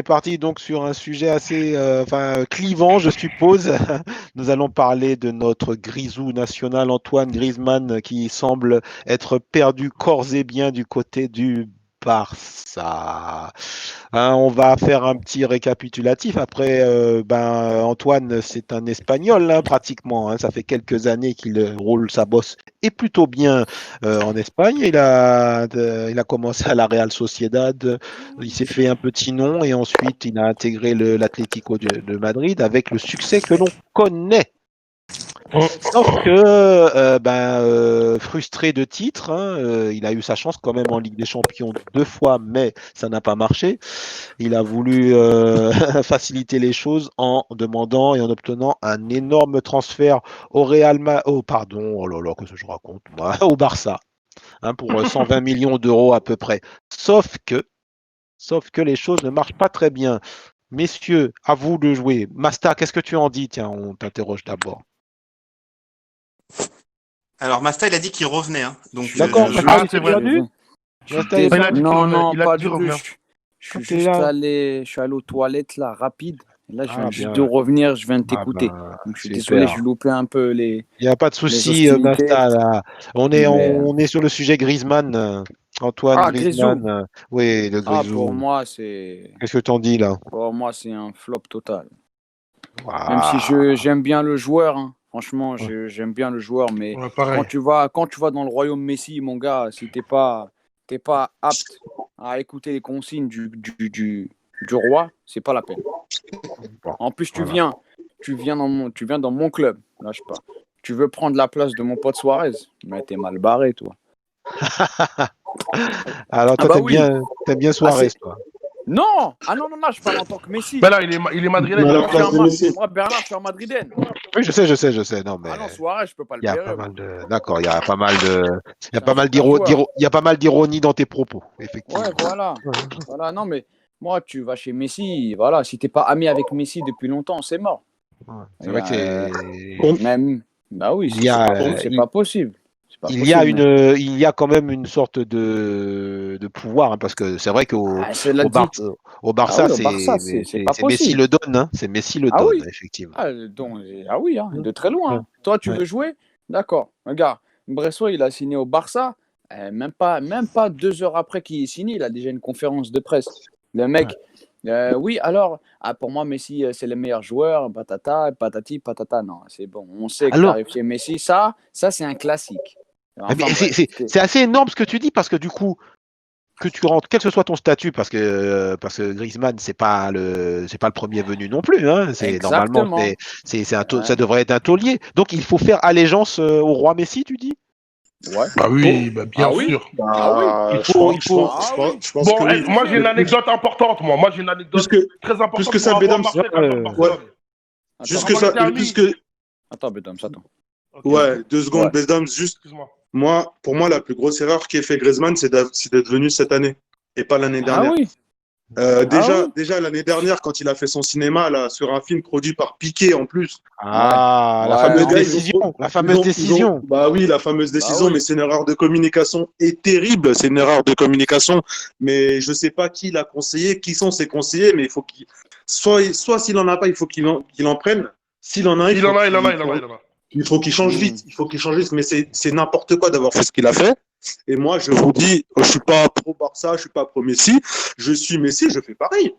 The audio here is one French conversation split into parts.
est parti donc sur un sujet assez clivant, je suppose. Nous allons parler de notre grisou national Antoine Griezmann qui semble être perdu corps et bien du côté du Barça. Hein, on va faire un petit récapitulatif. Après, Antoine, c'est un Espagnol hein, pratiquement. Hein. Ça fait quelques années qu'il roule sa bosse et plutôt bien en Espagne. Il a commencé à la Real Sociedad. Il s'est fait un petit nom et ensuite il a intégré l'Atlético de Madrid avec le succès que l'on connaît. Sauf que, frustré de titre, hein, il a eu sa chance quand même en Ligue des Champions 2 fois, mais ça n'a pas marché. Il a voulu faciliter les choses en demandant et en obtenant un énorme transfert au oh là là, qu'est-ce que je raconte, moi, au Barça, hein, pour 120 millions d'euros à peu près. Sauf que les choses ne marchent pas très bien. Messieurs, à vous de jouer. Masta, qu'est-ce que tu en dis? Tiens, on t'interroge d'abord. Alors Masta, il a dit qu'il revenait, hein. Donc D'accord, Masta, il s'est perdu. Non, pas du tout. Je suis allé aux toilettes là, rapide. Et là, je viens juste de revenir, je viens de t'écouter. Donc, je suis désolé, je loupais un peu les. Il n'y a pas de souci, Masta. Là. On est sur le sujet Griezmann. Antoine Griezmann. Oui, le Grisou. Pour moi, c'est. Qu'est-ce que t'en dis là? Pour moi, c'est un flop total. Même si j'aime bien le joueur, hein. Franchement, j'aime bien le joueur, mais quand tu vas dans le royaume Messi, mon gars, si t'es pas apte à écouter les consignes du roi, c'est pas la peine. En plus, tu viens dans mon club, lâche pas. Tu veux prendre la place de mon pote Suarez, mais t'es mal barré, toi. Alors toi, t'aimes bien Suarez, toi. Non, je parle en tant que Messi. Ben là, il est madrilène. Moi, Bernard, je suis un madrilène. Oui, je sais. Non, mais. Ah non, Suarez, je peux pas le faire. D'accord, il y a pas mal d'ironie dans tes propos, effectivement. Ouais, voilà. Non, mais moi, tu vas chez Messi, voilà. Si t'es pas ami avec Messi depuis longtemps, c'est mort. Ouais, c'est vrai que c'est. Même. Bah oui, c'est pas possible. Il y a quand même une sorte de pouvoir, hein, parce que c'est vrai qu'au Barça, c'est Messi le donne, hein, c'est Messi le donne, effectivement. De très loin. Hein. Toi, tu veux jouer? D'accord. Regarde, Bressois, il a signé au Barça, même pas 2 heures après qu'il ait signé, il a déjà une conférence de presse. Le mec, oui, alors, pour moi, Messi, c'est le meilleur joueur, patati, patata. Non, c'est bon, on sait que t'arrives chez Messi, ça c'est un classique. Enfin, c'est assez énorme ce que tu dis parce que du coup, que tu rentres, quel que soit ton statut, parce que Griezmann c'est pas le premier venu non plus, hein, normalement ça devrait être un taulier. Donc il faut faire allégeance au roi Messi, tu dis? Ouais. Bah oui, bien sûr. Moi j'ai une anecdote importante. Moi j'ai une anecdote très importante. Plus que ça, Bédams. Attends, Bédams, attends. Ouais, 2 secondes, Bédams, juste. Pour moi, la plus grosse erreur qu'ait fait Griezmann, c'est d'être venu cette année et pas l'année dernière. Déjà l'année dernière, quand il a fait son cinéma là, sur un film produit par Piqué en plus. La fameuse décision. La fameuse décision. Bah oui, la fameuse décision, mais c'est une erreur de communication et terrible. C'est une erreur de communication. Mais je sais pas qui l'a conseillé, qui sont ses conseillers, mais il faut qu'il. Soit s'il en a pas, il faut qu'il en prenne. S'il en a, il en a. Il faut qu'il change vite. Mais c'est n'importe quoi d'avoir fait ce qu'il a fait. Et moi, je vous dis, je suis pas pro Barça, je suis pas pro Messi. Je suis Messi, je fais pareil.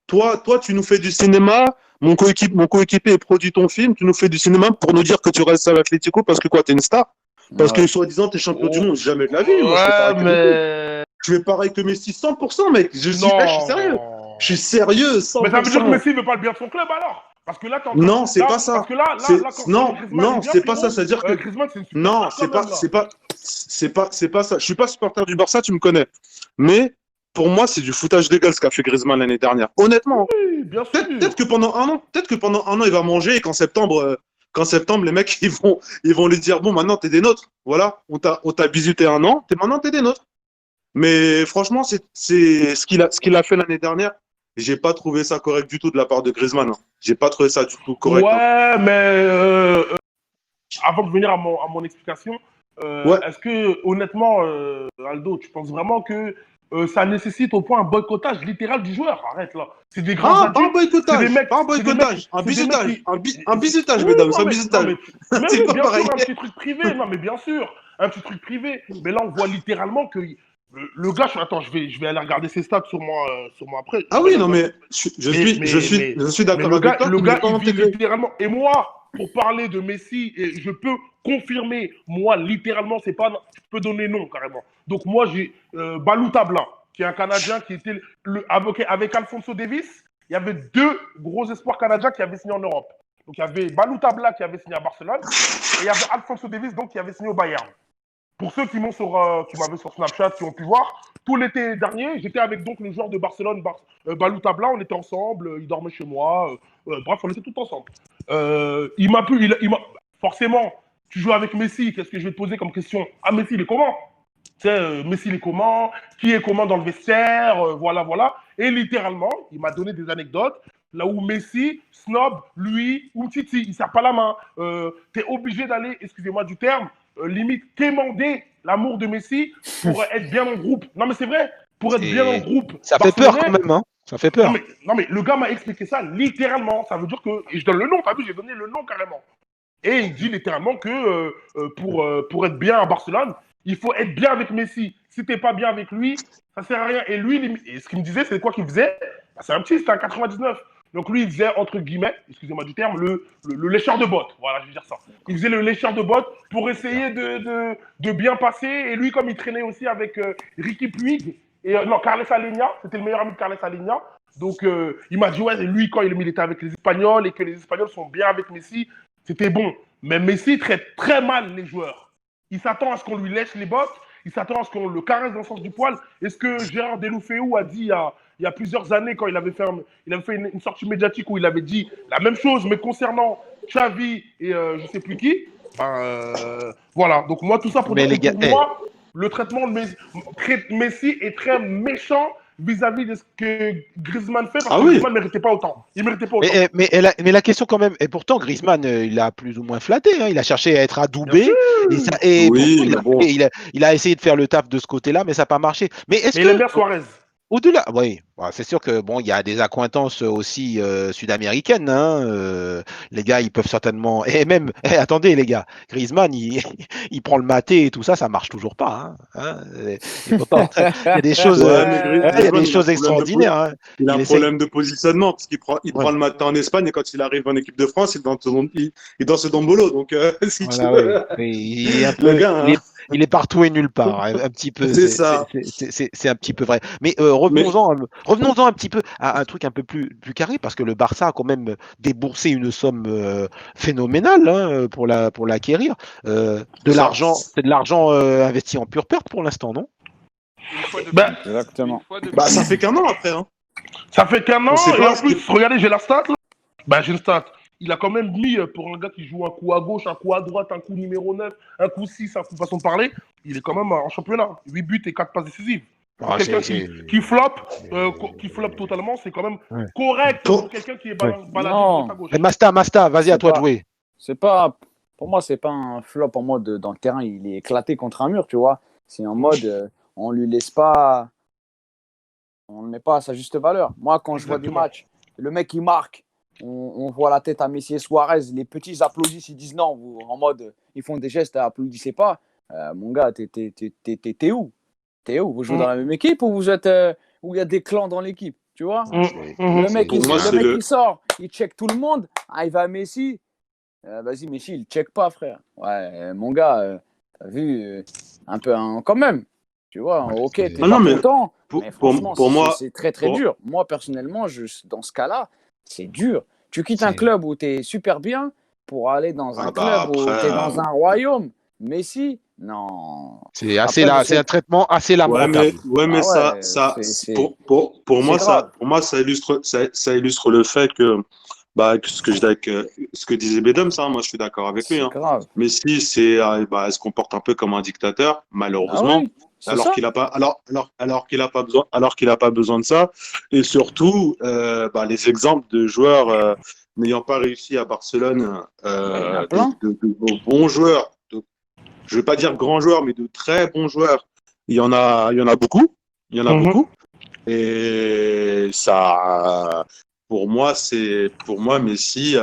Toi, tu nous fais du cinéma. Mon coéquipier produit ton film. Tu nous fais du cinéma pour nous dire que tu restes à l'Atlético parce que t'es une star. Parce que soi-disant, t'es champion du monde. Jamais de la vie. Moi, je fais pareil que Messi 100%, mec. Je suis sérieux. Je suis sérieux, 100%. Mais ça veut dire que Messi veut pas le bien de son club alors? Parce que là, non, c'est pas ça. Non, c'est pas ça. C'est-à-dire que non, c'est pas ça. Je suis pas supporter du Barça, tu me connais. Mais pour moi, c'est du foutage de gueule ce qu'a fait Griezmann l'année dernière. Honnêtement. Oui, bien sûr. Peut-être que pendant un an, il va manger et qu'en septembre, les mecs ils vont lui dire bon, maintenant t'es des nôtres. Voilà, on t'a bisuté un an, maintenant t'es des nôtres. Mais franchement, c'est ce qu'il a fait l'année dernière. J'ai pas trouvé ça correct du tout de la part de Griezmann. J'ai pas trouvé ça du tout correct. Ouais, mais avant de venir à mon explication, Est-ce que, honnêtement, Aldo, tu penses vraiment que ça nécessite au point un boycottage littéral du joueur? Arrête là. C'est des grands adultes. Pas un boycottage. Pas un boycottage. Un bizutage. Un bizutage, mesdames. Un bizutage. C'est pas pareil. Un petit truc privé. Non, mais bien sûr. Un petit truc privé. Mais là, on voit littéralement que le gars. Attends, je vais aller regarder ses stats sur moi après. Ah oui, non, mais je suis d'accord avec toi. Le gars, il vit littéralement. Et moi, pour parler de Messi, et je peux confirmer, moi, littéralement, c'est pas. Je peux donner nom carrément. Donc, moi, j'ai Balouta Blanc, qui est un Canadien qui était avec Alphonso Davies. Il y avait 2 gros espoirs canadiens qui avaient signé en Europe. Donc, il y avait Balouta Blanc qui avait signé à Barcelone, et il y avait Alphonso Davies donc, qui avait signé au Bayern. Pour ceux qui m'avaient sur Snapchat, qui ont pu voir, tout l'été dernier, j'étais avec donc le joueur de Barcelone, Balouta Blanc, on était ensemble, il dormait chez moi, bref, on était tous ensemble. Forcément, tu joues avec Messi, qu'est-ce que je vais te poser comme question? Ah, Messi, il est comment? Tu sais, Messi, il est comment? Qui est comment dans le vestiaire? Voilà. Et littéralement, il m'a donné des anecdotes, là où Messi, snob, lui, Umtiti, il ne serre pas la main. Tu es obligé d'aller, excusez-moi du terme, limite quémander l'amour de Messi pour être bien dans le groupe. Non, mais c'est vrai, pour être bien dans le groupe. Ça fait peur quand même, hein. Ça fait peur. Non, mais le gars m'a expliqué ça littéralement. Ça veut dire que. Et je donne le nom, t'as vu, j'ai donné le nom carrément. Et il dit littéralement que pour être bien à Barcelone, il faut être bien avec Messi. Si t'es pas bien avec lui, ça sert à rien. Et lui, ce qu'il me disait, c'est quoi qu'il faisait? C'est un petit, c'était un 99. Donc lui, il faisait, entre guillemets, excusez-moi du terme, le lécheur de bottes. Voilà, je vais dire ça. Il faisait le lécheur de bottes pour essayer de bien passer. Et lui, comme il traînait aussi avec Ricky Puig, Carles Alenia, c'était le meilleur ami de Carles Alenia. Donc il m'a dit, ouais, lui, quand il était avec les Espagnols et que les Espagnols sont bien avec Messi, c'était bon. Mais Messi traite très mal les joueurs. Il s'attend à ce qu'on lui lèche les bottes. Il s'attend à ce qu'on le caresse dans le sens du poil. Et ce que Gérard Deulofeu a dit il y a plusieurs années, quand il avait fait une sortie médiatique où il avait dit la même chose, mais concernant Xavi et je ne sais plus qui. Voilà. Donc moi, tout ça pour dire que moi, le traitement de Messi est très méchant vis-à-vis de ce que Griezmann fait, parce que Griezmann ne méritait pas autant. Il méritait pas autant. Mais la question quand même, et pourtant Griezmann, il a plus ou moins flatté, hein, il a cherché à être adoubé, il a essayé de faire le taf de ce côté-là, mais ça n'a pas marché. Mais il aime bien Suarez. Au-delà, oui, c'est sûr que bon, il y a des accointances aussi sud-américaines. Hein, les gars, ils peuvent certainement. Et même, attendez, les gars, Griezmann, il prend le maté et tout ça, ça marche toujours pas. Et pourtant, il y a des choses, il y a des choses extraordinaires. Hein. Il a un problème de positionnement parce qu'il prend le maté en Espagne et quand il arrive en équipe de France, il danse ce dombolo. Donc, si tu veux, il est un peu, il est partout et nulle part, un petit peu. C'est ça. C'est un petit peu vrai. Mais revenons-en un petit peu à un truc un peu plus carré, parce que le Barça a quand même déboursé une somme phénoménale pour l'acquérir. C'est de l'argent investi en pure perte pour l'instant, non? Exactement. Ça fait qu'un an après. Hein. Ça fait qu'un an, et en plus, regardez, j'ai la stat là. J'ai une stat. Il a quand même mis, pour un gars qui joue un coup à gauche, un coup à droite, un coup numéro 9, un coup 6, un coup façon de parler, il est quand même en championnat. 8 buts et 4 passes décisives. Quelqu'un qui floppe totalement, c'est quand même correct pour quelqu'un qui est baladé à gauche. Masta, vas-y, à toi de jouer. Pour moi, c'est pas un flop en mode dans le terrain, il est éclaté contre un mur, tu vois. C'est en mode, on lui laisse pas, on ne met pas à sa juste valeur. Moi, quand je vois des matchs, le mec il marque, on voit la tête à Messi et Suarez, les petits applaudissent, ils disent non, en mode, ils font des gestes, applaudissez pas. Mon gars, t'es où? Vous jouez dans la même équipe ou vous êtes où il y a des clans dans l'équipe, tu vois? Le mec, il sort, il check tout le monde. Il va à Messi. Vas-y, Messi, il check pas, frère. Ouais, mon gars, t'as vu un peu quand même. Tu vois, ok, t'es pas content, mais franchement, pour moi, c'est très très dur. Moi, personnellement, dans ce cas-là, c'est dur. Tu quittes un club où t'es super bien pour aller dans un club où t'es dans un royaume. Messi, non. C'est un traitement assez lamentable. Pour moi, ça illustre le fait que ce que disait Bedom, ça, moi je suis d'accord avec lui. Hein. Messi, elle se comporte un peu comme un dictateur, malheureusement. Alors qu'il n'a pas besoin de ça, et surtout les exemples de joueurs n'ayant pas réussi à Barcelone, de bons joueurs je ne veux pas dire grands joueurs, mais de très bons joueurs, il y en a beaucoup. Il y en a beaucoup. Et ça, pour moi, Messi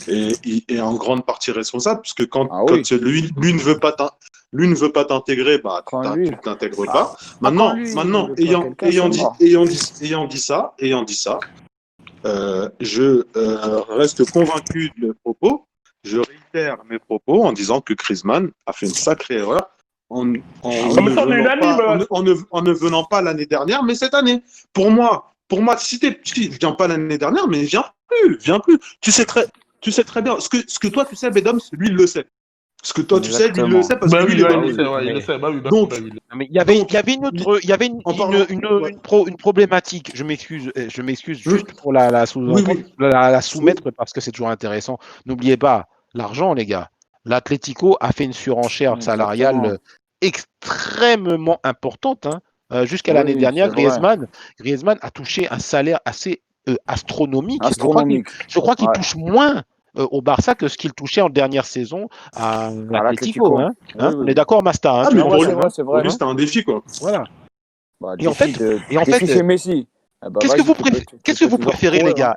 est en grande partie responsable, puisque quand lui ne veut pas t'intégrer, bah, tu ne t'intègres pas. Maintenant, ayant dit ça, je reste convaincu de mes propos. Je réitère mes propos en disant que Griezmann a fait une sacrée erreur en ne venant pas l'année dernière, mais cette année. Pour moi, si tu ne viens pas l'année dernière, mais viens plus. Tu sais très bien. Ce que toi, tu sais, Bedom, lui, il le sait. Ce que toi, tu sais, lui, il le sait parce que lui, il le sait. Donc, il y avait une problématique. Je m'excuse juste pour la soumettre parce que c'est toujours intéressant. N'oubliez pas, l'argent, les gars. L'Atlético a fait une surenchère salariale extrêmement importante. Jusqu'à l'année dernière, Griezmann a touché un salaire assez astronomique. Je crois qu'il touche moins au Barça que ce qu'il touchait en dernière saison à l'Atlético. On est d'accord, Masta? Mais pour lui, c'était un défi, quoi. Voilà. Et en fait, c'est Messi. Qu'est-ce que vous préférez, les gars?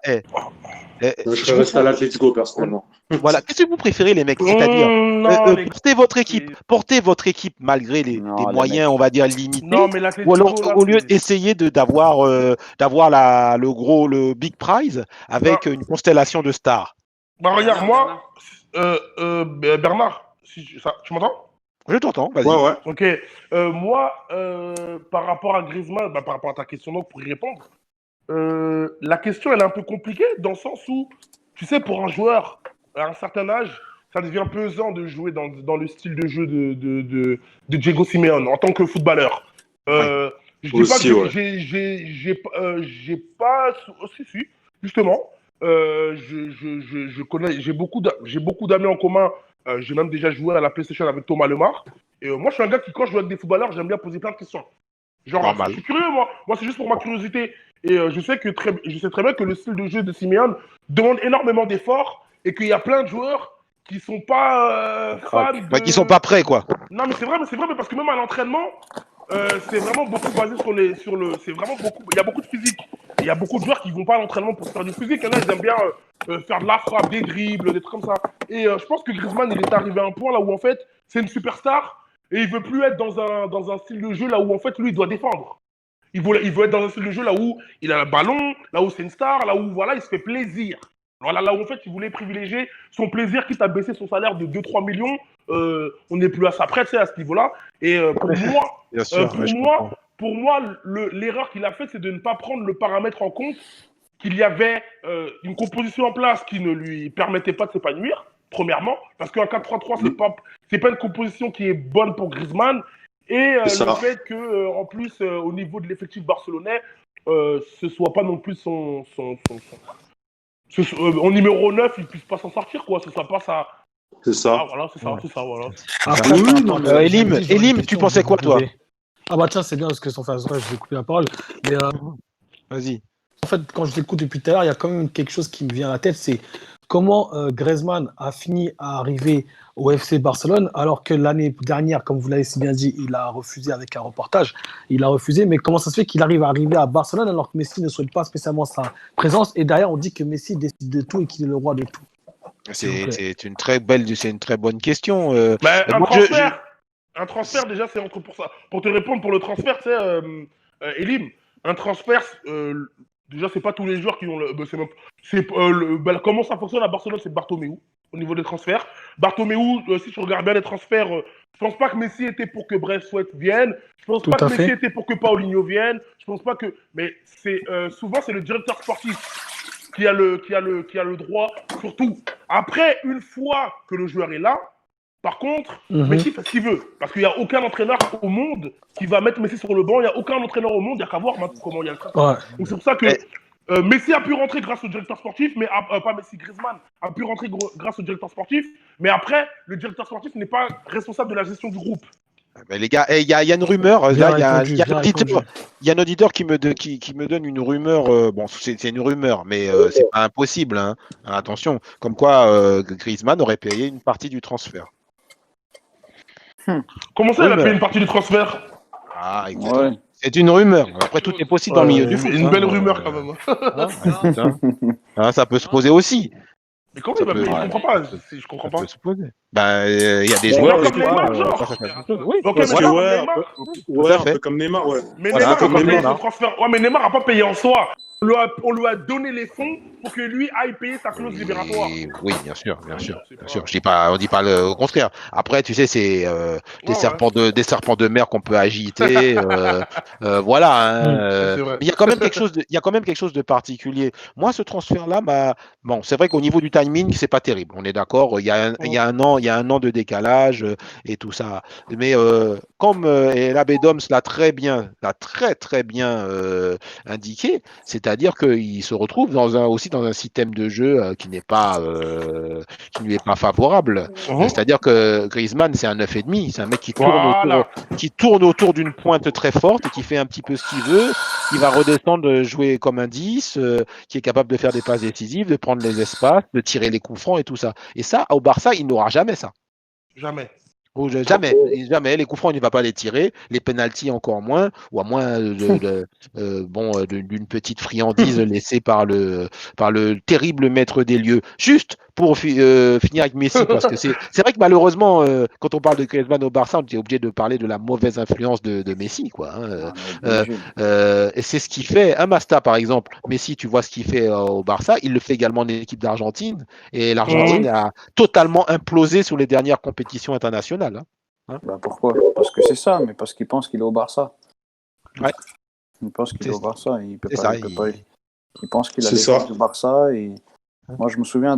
Je reste à l'Atlético, personnellement. Voilà, qu'est-ce que vous préférez, les mecs? C'est-à-dire, portez votre équipe malgré les moyens, on va dire, limités, ou alors au lieu d'essayer d'avoir le big prize avec une constellation de stars. Bah regarde, moi, Bernard, tu m'entends? Je t'entends, vas-y. Ouais. Ok, moi, par rapport à Griezmann, par rapport à ta question, donc, pour y répondre, la question, elle est un peu compliquée dans le sens où, tu sais, pour un joueur à un certain âge, ça devient pesant de jouer dans le style de jeu de Diego Simeone en tant que footballeur. Je dis pas que j'ai pas... Si, justement. Je connais, j'ai beaucoup d'amis en commun. J'ai même déjà joué à la PlayStation avec Thomas Lemar. Et moi, je suis un gars qui, quand je joue avec des footballeurs, j'aime bien poser plein de questions. Genre, je suis curieux, moi. Moi, c'est juste pour ma curiosité. Et je sais très bien que le style de jeu de Simeone demande énormément d'efforts et qu'il y a plein de joueurs qui sont pas fans de... qui sont pas prêts, quoi. Non, mais c'est vrai, parce que même à l'entraînement, c'est vraiment beaucoup basé sur le... C'est vraiment beaucoup... Il y a beaucoup de physique. Il y a beaucoup de joueurs qui vont pas à l'entraînement pour faire du physique. Il y en a, ils aiment bien faire de la frappe, des dribbles, des trucs comme ça. Et je pense que Griezmann, il est arrivé à un point là où, en fait, c'est une superstar et il veut plus être dans un style de jeu là où, en fait, lui, il doit défendre. Il veut être dans un style de jeu là où il a le ballon, là où c'est une star, là où, voilà, il se fait plaisir. Voilà, là où, en fait, il voulait privilégier son plaisir, quitte à baisser son salaire de 2-3 millions. On n'est plus à ça près, à ce niveau-là. Et pour moi, l'erreur qu'il a faite, c'est de ne pas prendre le paramètre en compte qu'il y avait une composition en place qui ne lui permettait pas de s'épanouir, premièrement, parce qu'un 4-3-3, c'est pas une composition qui est bonne pour Griezmann. Et le fait que, en plus, au niveau de l'effectif barcelonais, ce soit pas non plus au numéro 9, il puisse pas s'en sortir, quoi. Ça passe à... C'est ça. Ah, voilà, c'est ça, voilà. Elim, tu pensais quoi, toi? Ah bah tiens, c'est bien parce que sans faire je vous ai coupé la parole. Mais vas-y. En fait, quand je t'écoute depuis tout à l'heure, il y a quand même quelque chose qui me vient à la tête, c'est comment Griezmann a fini à arriver au FC Barcelone, alors que l'année dernière, comme vous l'avez si bien dit, il a refusé avec un reportage. Il a refusé, mais comment ça se fait qu'il arrive à arriver à Barcelone alors que Messi ne souhaite pas spécialement sa présence? Et derrière, on dit que Messi décide de tout et qu'il est le roi de tout. C'est une très bonne question. Un transfert, déjà, c'est entre pour ça. Pour te répondre pour le transfert, tu sais, Elim, un transfert, déjà, c'est pas tous les joueurs qui ont le. Comment ça fonctionne à Barcelone, c'est Bartomeu au niveau des transferts. Bartomeu, si tu regardes bien les transferts, je pense pas que Messi était pour que Braithwaite vienne. Je pense pas que Messi était pour que Paulinho vienne. Je pense pas que. Mais souvent, c'est le directeur sportif qui a le droit sur tout. Après, une fois que le joueur est là, par contre, Messi fait ce qu'il veut. Parce qu'il n'y a aucun entraîneur au monde qui va mettre Messi sur le banc. Il n'y a aucun entraîneur au monde. Il n'y a qu'à voir comment il y a le truc. Donc c'est pour ça que Messi a pu rentrer grâce au directeur sportif, mais pas Messi, Griezmann a pu rentrer grâce au directeur sportif. Mais après, le directeur sportif n'est pas responsable de la gestion du groupe. Mais les gars, il y a une rumeur. Bien Là, répondu, il y a bien répondu. un auditeur qui me donne une rumeur. Bon, c'est une rumeur, mais c'est pas impossible. Hein. Attention, comme quoi Griezmann aurait payé une partie du transfert. Comment ça, il a payé Rumeur. une partie du transfert? Ah, écoute, Ouais. c'est une rumeur. Après, tout est possible dans le milieu du foot. Une hein. belle rumeur quand même. Écoute, hein, ça peut se poser aussi. Mais comment Ça il va peut- payer? Je comprends pas. Ça Je comprends peut pas. se poser. Ben, il y a des Bon, joueurs. comme des fois, Neymar, genre. ça fait quelque chose. Oui, Ok, Parce mais que, là, ouais, Neymar. à un fait. peu comme Neymar, ouais. Mais Voilà, Neymar un peu a pas comme payé Neymar. son transfert. Ouais, mais Neymar a pas payé en soi. On lui a donné les fonds pour que lui aille payer sa clause libératoire. Oui, bien sûr, bien Oui, sûr, c'est bien pas- sûr. On dit pas le contraire. Après, tu sais, c'est des Ouais. des serpents de mer qu'on peut agiter. Voilà. Hein, Ouais, c'est vrai. mais il y a quand même il y a quand même quelque chose de particulier. Moi, ce transfert-là, bon, c'est vrai qu'au niveau du timing, c'est pas terrible. On est d'accord. Il y a un an de décalage et tout ça. Mais comme et l'abbé Doms l'a très bien indiqué, c'est-à-dire qu'il se retrouve aussi dans un système de jeu qui ne lui est pas favorable. C'est-à-dire que Griezmann, c'est un 9,5, c'est un mec Voilà. qui tourne autour d'une pointe très forte et qui fait un petit peu ce qu'il veut. Il va redescendre, jouer comme un 10, qui est capable de faire des passes décisives, de prendre les espaces, de tirer les coups francs et tout ça. Et ça, au Barça, il n'aura jamais ça. Jamais. Jamais, jamais. Les coups francs, il ne va pas les tirer. Les pénaltys, encore moins. Ou à moins d'une petite friandise laissée par le terrible maître des lieux. Juste pour finir avec Messi, parce que c'est vrai que malheureusement, quand on parle de Griezmann au Barça, on est obligé de parler de la mauvaise influence de Messi, quoi. Hein. Et c'est ce qui fait un Masta, par exemple. Messi, tu vois ce qu'il fait au Barça. Il le fait également en équipe d'Argentine. Et l'Argentine a totalement implosé sur les dernières compétitions internationales. Hein. Bah pourquoi? Parce que c'est ça, mais parce qu'il pense qu'il est au Barça. Ouais. Il pense qu'il est au Barça. Il peut C'est pas, ça, il peut pas. Il pense qu'il a C'est les ça. forces du Barça. Et moi, je me souviens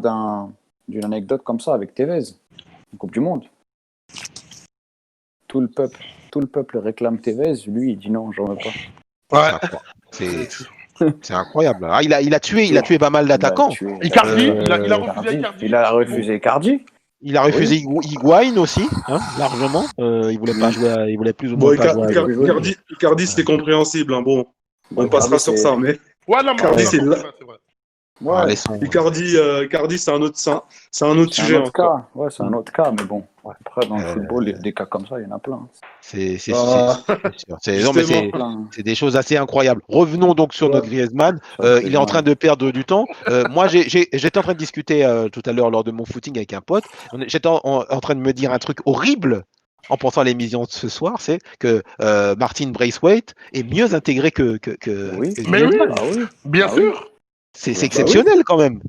d'une anecdote comme ça avec Tevez, en Coupe du Monde. Tout le peuple réclame Tevez. Lui, il dit non, j'en veux pas. Ouais. C'est incroyable. Ah, il a tué pas mal d'attaquants. Icardi, il a refusé Icardi. Il a refusé Icardi. Il a refusé Higuaín aussi, hein, largement. Il voulait pas jouer, il voulait plus ou moins Bon, pas jouer. Icardi, c'était compréhensible. Hein. Bon, on passera sur ça, mais Ouais, non, Icardi, c'est c'est vrai. Ouais. Icardi, c'est un autre sujet. C'est un autre cas. Ouais, c'est un autre cas, mais bon. Après, dans le football, des cas comme ça, il y en a plein. C'est sûr. C'est des choses assez incroyables. Revenons donc sur notre Griezmann. Il est en train de perdre du temps. Moi, j'étais en train de discuter tout à l'heure lors de mon footing avec un pote. J'étais en train de me dire un truc horrible en pensant à l'émission de ce soir, c'est que Martin Braithwaite est mieux intégré que Oui. Mais oui, oui. bien sûr. C'est exceptionnel quand même.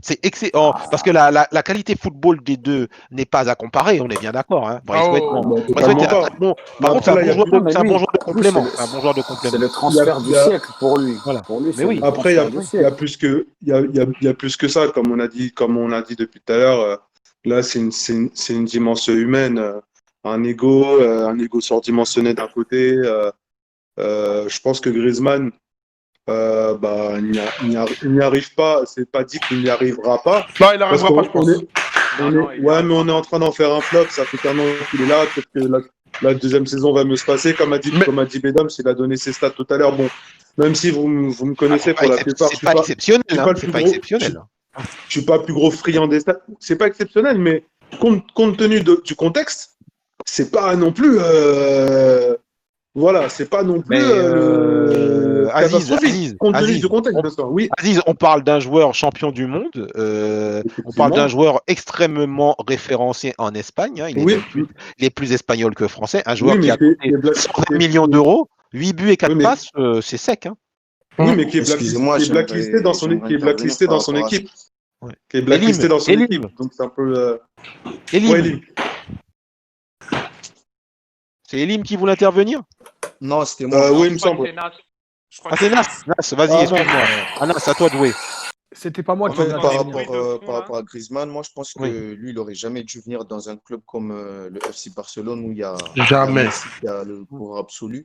Parce que la qualité football des deux n'est pas à comparer, on est bien d'accord. Hein. Braithwaite, Braithwaite est un bon. Par contre, c'est un bon joueur de complément. C'est le transfert du siècle pour lui. Voilà. Pour lui, Mais oui. Après, il y a plus que ça, comme on a dit depuis tout à l'heure. Là, c'est une dimension humaine, un ego surdimensionné d'un côté. Je pense que Griezmann, il n'y arrive pas. C'est pas dit qu'il n'y arrivera pas. Non, il n'arrivera pas, je pense. Mais on est en train d'en faire un flop. Ça fait qu'un an qu'il est là. Peut-être que la deuxième saison va mieux se passer. Comme a dit Bedams, il a donné ses stats tout à l'heure. Bon, même si vous me connaissez pour la plupart, c'est pas exceptionnel. Je suis pas le plus gros friand des stats. C'est pas exceptionnel, mais compte tenu du contexte, c'est pas non plus. Voilà, c'est pas non plus catastrophique. Compte tenu du contexte, oui. Aziz, on parle d'un joueur champion du monde. On parle d'un joueur extrêmement référencé en Espagne. Hein. Il est plus espagnol que français. Un joueur qui a coûté 120 millions d'euros, 8 buts et 4 passes, c'est sec. Hein. Oui, mais qui est blacklisté dans son équipe. Qui est blacklisté dans son équipe. Donc c'est un peu. Elim. C'est Elim qui voulait intervenir? Non, c'était moi. Oui, il me semble. C'est Nas. Vas-y, excuse-moi. Nas, à toi de jouer. C'était pas moi En qui fait, l'ai par rapport à Griezmann, moi je pense que lui, il aurait jamais dû venir dans un club comme le FC Barcelone où il y a le pouvoir absolu.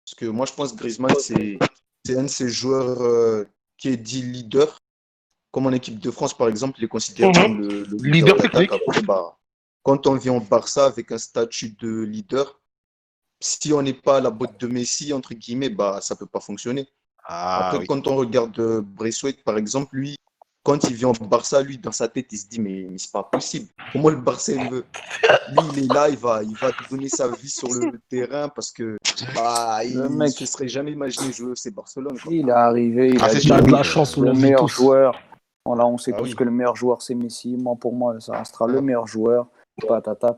Parce que moi je pense que Griezmann, c'est un de ces joueurs qui est dit leader. Comme en équipe de France, par exemple, il est considéré comme le leader technique. Après, quand on vient au Barça avec un statut de leader, si on n'est pas à la botte de Messi, entre guillemets, bah, ça ne peut pas fonctionner. Après, quand on regarde Braithwaite, par exemple, lui, quand il vient au Barça, lui, dans sa tête, il se dit, mais c'est pas possible. Comment le Barça, il veut. Lui, il est là, il va donner sa vie sur le terrain parce que il ne se serait jamais imaginé jouer au FC Barcelone. Quoi. Il est arrivé, il a dit de la chance, le meilleur joueur. Voilà, on sait tous que le meilleur joueur, c'est Messi. Pour moi, ça restera le meilleur joueur. Patata.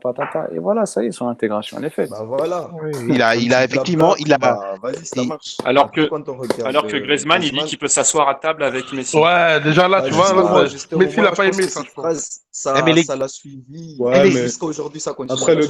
Et voilà, ça y est, son intégration, elle est faite. Bah voilà. Oui, il a effectivement, vas-y, ça marche. Alors que Griezmann, il dit qu'il peut s'asseoir à table avec Messi. Ouais, déjà là, tu vois, Messi l'a pas aimé, ça, je pense. Ça l'a suivi. Jusqu'à aujourd'hui, ça continue. Après, le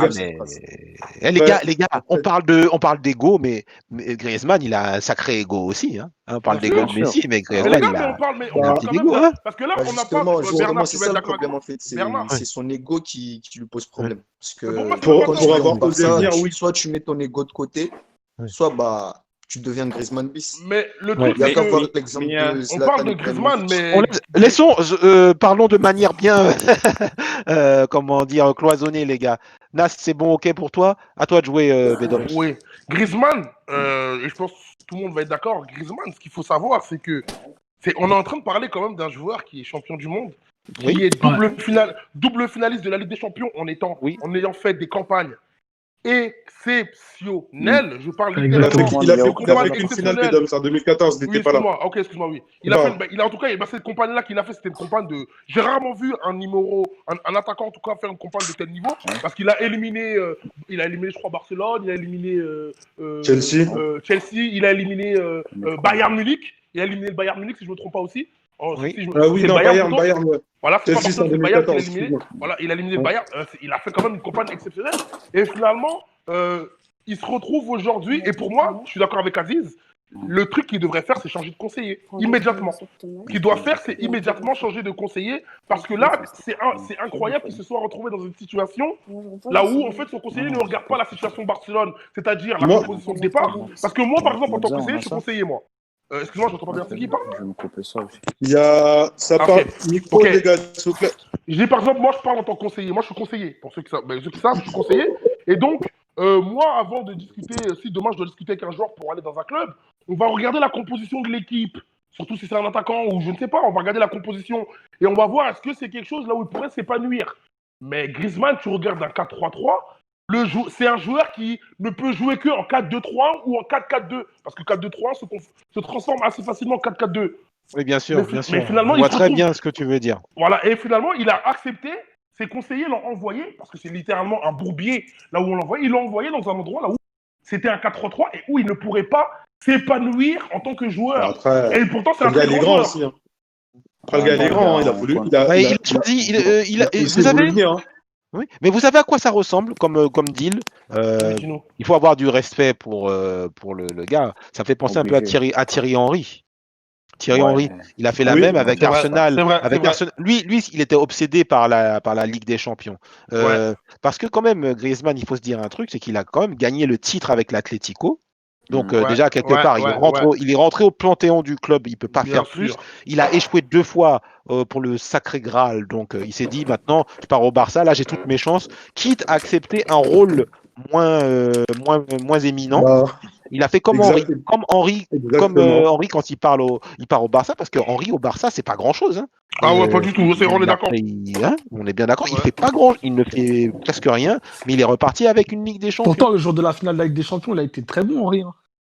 gars, les gars, on parle d'ego, mais Griezmann, il a un sacré ego aussi. Hein. On parle d'ego de Messi, mais Griezmann, il a un petit ego. Parce que là, on n'a pas. Bernard, c'est ça le problème, en fait. C'est son ego qui lui pose problème. Parce que pour avoir osé dire oui, soit tu mets ton ego de côté, soit tu deviens Griezmann bis. Mais le truc, il y a qu'à voir l'exemple de Zlatan. On parle de Griezmann, mais parlons de manière bien, comment dire, cloisonnée, les gars. Nas, c'est bon, ok pour toi? À toi de jouer, Bédom. Oui, Griezmann, et je pense que tout le monde va être d'accord. Griezmann, ce qu'il faut savoir, c'est que on est en train de parler quand même d'un joueur qui est champion du monde, qui est double finaliste de la Ligue des Champions en ayant fait des campagnes exceptionnelles. Je parle littéralement. Il a fait qu'une finale, Bédom, en 2014, il n'était pas là. Excuse-moi, oui. En tout cas, cette campagne-là qu'il a fait, c'était une campagne de. J'ai rarement vu un attaquant en tout cas faire une campagne de tel niveau, parce qu'il a éliminé, je crois, Barcelone, il a éliminé Chelsea, il a éliminé Bayern Munich. Il a éliminé le Bayern Munich, si je ne me trompe pas aussi. Bayern. Voilà, c'est Chelsea, pas en le Bayern qui a 2014. éliminé. Voilà, il a éliminé le Bayern. Il a fait quand même une campagne exceptionnelle. Et finalement, il se retrouve aujourd'hui. Et pour moi, je suis d'accord avec Aziz. Le truc qu'il devrait faire, c'est changer de conseiller immédiatement. Ce qu'il doit faire, c'est immédiatement changer de conseiller, parce que là, c'est incroyable qu'il se soit retrouvé dans une situation là où, en fait, son conseiller ne regarde pas la situation de Barcelone, c'est-à-dire la composition de départ. Parce que moi, par exemple, en tant que conseiller, je suis conseiller, moi. Excuse-moi, je n'entends pas bien. C'est qui parle? Je vais me couper ça aussi. Il y a. Ça parle. Micro, les gars, s'il vous plaît. Je dis, par exemple, moi, je parle en tant que conseiller. Moi, je suis conseiller. Pour ceux qui savent, je suis conseiller. Et donc, moi, avant de discuter, si demain je dois discuter avec un joueur pour aller dans un club, on va regarder la composition de l'équipe. Surtout si c'est un attaquant ou je ne sais pas, on va regarder la composition. Et on va voir est-ce que c'est quelque chose là où il pourrait s'épanouir. Mais Griezmann, tu regardes un 4-3-3. C'est un joueur qui ne peut jouer qu'en 4-2-3 ou en 4-4-2. Parce que 4-2-3 se transforme assez facilement en 4-4-2. Oui, bien sûr. Mais finalement, je vois très bien ce que tu veux dire. Voilà, et finalement, il a accepté. Ses conseillers l'ont envoyé, parce que c'est littéralement un bourbier là où on l'envoie. Ils l'ont envoyé dans un endroit là où c'était un 4-3-3 et où il ne pourrait pas s'épanouir en tant que joueur. Après, et pourtant, c'est un très grand joueur. Aussi, hein. Après, le gars, il est grand, il a voulu. Vous savez, oui, mais vous savez à quoi ça ressemble comme deal? Il faut avoir du respect pour le gars. Ça fait penser un peu à Thierry Henry. Thierry Henry, il a fait la même avec Arsenal. Lui, il était obsédé par la Ligue des Champions. Parce que quand même, Griezmann, il faut se dire un truc, c'est qu'il a quand même gagné le titre avec l'Atlético. Donc déjà, quelque part, il est rentré au panthéon du club, il ne peut pas faire plus. Il a échoué 2 fois pour le sacré Graal. Donc il s'est dit, maintenant, je pars au Barça, là j'ai toutes mes chances, quitte à accepter un rôle moins éminent. Il a fait comme Henry quand il part au Barça, parce que Henry au Barça, c'est pas grand-chose. Hein. Ah ouais, pas du tout, on est d'accord. On est bien d'accord, il fait pas il ne fait presque rien, mais il est reparti avec une Ligue des Champions. Pourtant, le jour de la finale de la Ligue des Champions, il a été très bon, Henry. Hein.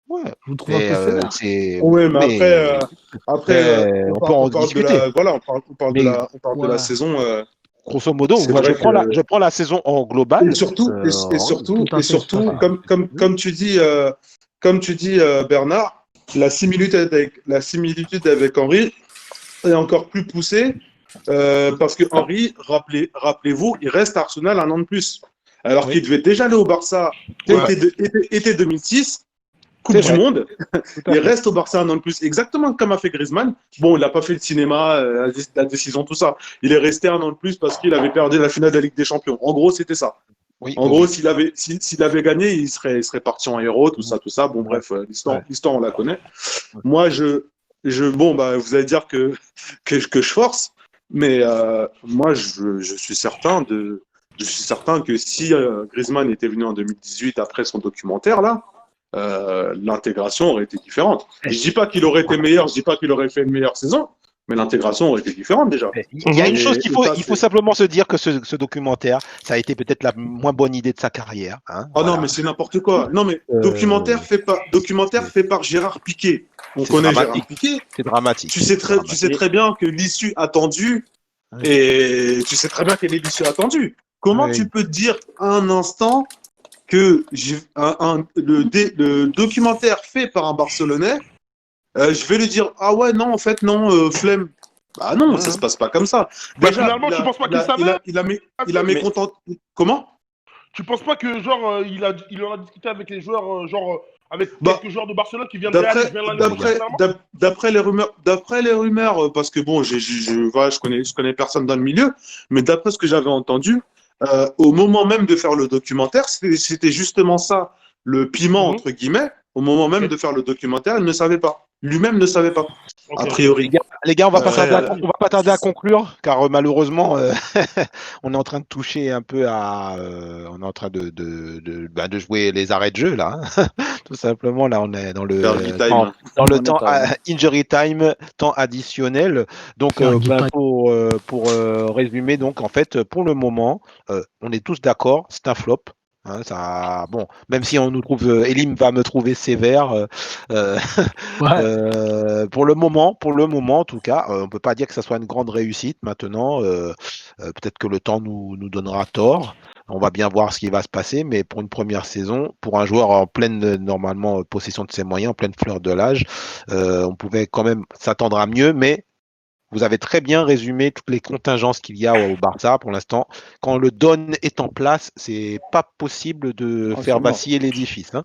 Ouais. Je vous trouve un peu sévère. Oui, mais après on peut en discuter. On parle de la saison. Grosso modo, je prends la saison en global. Et surtout, comme tu dis, Bernard, la similitude avec Henry est encore plus poussée parce que Henry, rappelez-vous, il reste à Arsenal un an de plus. Alors qu'il devait déjà aller au Barça été 2006. Coupe du Monde, il reste au Barça un an de plus, exactement comme a fait Griezmann. Bon, il n'a pas fait le cinéma, la décision, tout ça. Il est resté un an de plus parce qu'il avait perdu la finale de la Ligue des Champions. En gros, c'était ça. En gros, s'il avait gagné, il serait parti en héros, tout ça. Bon, bref, l'histoire, on la connaît. Moi, vous allez dire que je force, mais moi, je suis certain je suis certain que si Griezmann était venu en 2018 après son documentaire, là, l'intégration aurait été différente. Et je dis pas qu'il aurait été meilleur, je dis pas qu'il aurait fait une meilleure saison, mais l'intégration aurait été différente déjà. Il y a une chose il faut simplement se dire que ce documentaire, ça a été peut-être la moins bonne idée de sa carrière. Hein, voilà. Non, mais c'est n'importe quoi. Non, mais documentaire fait par Gérard Piqué. On connaît Gérard Piqué. C'est dramatique. Tu sais très bien que l'issue attendue, et tu sais très bien quelle est l'issue attendue. Comment tu peux dire un instant que le documentaire fait par un Barcelonais, je vais lui dire ah ouais non en fait non flemme. Bah non, ça se passe pas comme ça. Déjà, finalement, tu penses pas qu'il savait? Il a mécontent. Comment? Tu penses pas que genre il en a discuté avec les joueurs avec quelques joueurs de Barcelone qui viennent d'après les rumeurs, parce que bon, je connais personne dans le milieu, mais d'après ce que j'avais entendu, au moment même de faire le documentaire, c'était justement ça, le piment entre guillemets. Au moment même de faire le documentaire, il ne savait pas. Lui-même ne savait pas, a priori. Les gars, on va pas tarder à conclure, car malheureusement, on est en train de toucher un peu à, on est en train de jouer les arrêts de jeu là, hein. Tout simplement. Là, on est dans le temps injury time, temps additionnel. Donc, pour résumer, donc en fait, pour le moment, on est tous d'accord, c'est un flop. Hein, ça, bon, même si on nous trouve, Elim va me trouver sévère. Pour le moment, en tout cas, on peut pas dire que ça soit une grande réussite. Maintenant, peut-être que le temps nous donnera tort. On va bien voir ce qui va se passer, mais pour une première saison, pour un joueur en pleine normalement possession de ses moyens, en pleine fleur de l'âge, on pouvait quand même s'attendre à mieux, mais vous avez très bien résumé toutes les contingences qu'il y a au Barça pour l'instant. Quand le Don est en place, c'est pas possible de faire vaciller l'édifice. Hein.